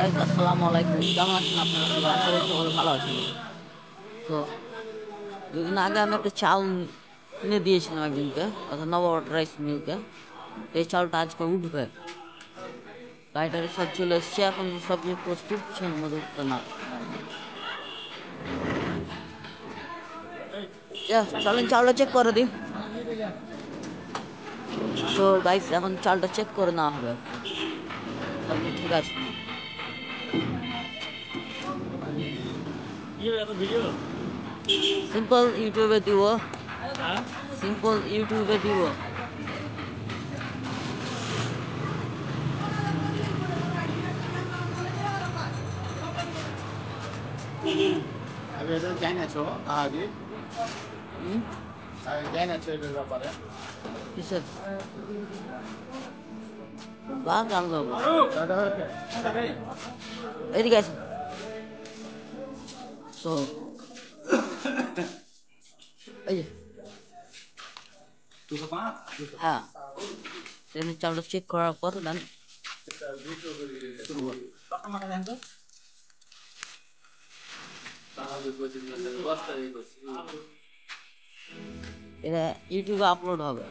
Guys আসসালামু আলাইকুম, কেমন আছেন আপনারা সবাই? আশা করি সকলে ভালো আছেন। তো দুদিন আগে আমি একটা চাল কিনে দিয়েছিলাম একজনকে, অর্থাৎ নবাব রাইস মিলকে। এই চালটা আজকে উঠবে, গাড়িটারে সব চলে এসছে, এখন সবজি প্রস্তুত মধ্যে উঠবে না। চলেন চালটা চেক করে দিই। তো গাইস এখন চালটা চেক করে নেওয়া হবে, সবজি ঠিক আছে। সিম্পল ইউটিউবে দিব, সিম্পল ইউটিউবে দিব। কিসের বা জানলো এদিকে আছে। তো এই যে হ্যাঁ, এমনি চালটা চেক করার পর দেন এটা ইউটিউবে আপলোড হবে।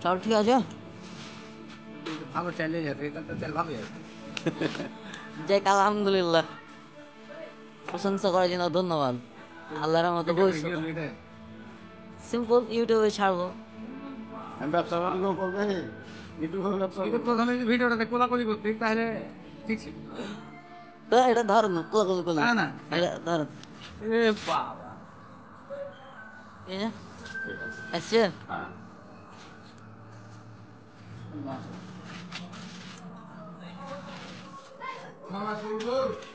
চাল ঠিক আছে, ভালো চাইলে তেল ভালো যাক আলহামদুলিল্লাহ, প্রশংসা করার জন্য ধন্যবাদ। আল্লাহর মতো ভবিষ্যৎ সিম্পল ইউটিউবে ছাড়বো। ব্যবসা বাণিজ্য করবে প্রথমে ভিডিওটাতে কোলাকুলি করতে তাহলে ঠিক ছিল। তো এটা ধর না, কোলাকুলি করলে না না এটা ধর। এ বাবা আসছে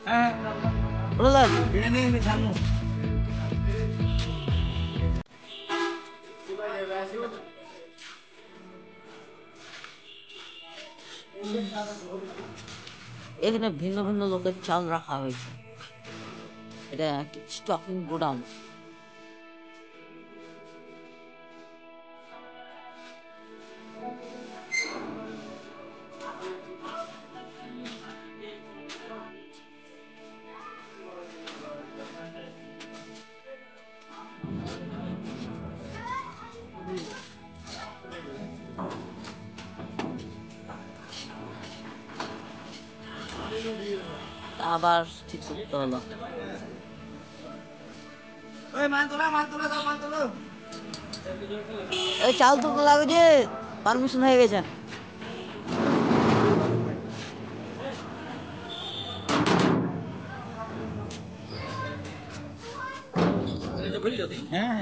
হ্যাঁ বললাম এখানে ভিন্ন ভিন্ন লোকের চাল রাখা হয়েছে, এটা স্টকিং গোডাউন। আবার ঠিক করতে হলো। এই চাল তুলতে লাগবে যে পারমিশন হয়ে গেছে। হ্যাঁ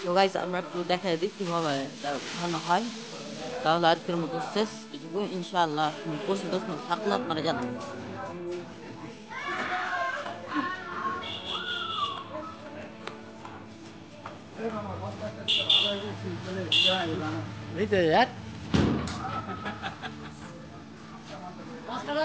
তো গাইস আমরা একটু দেখাই দিই কীভাবে এটা উঠানো হয়, তাহলে আজকের মতো শেষ। এটুকু ইনশাআল্লাহ প্রশ্ন টশ্ন থাকলে আপনারা জানান। পাঁচ টাকা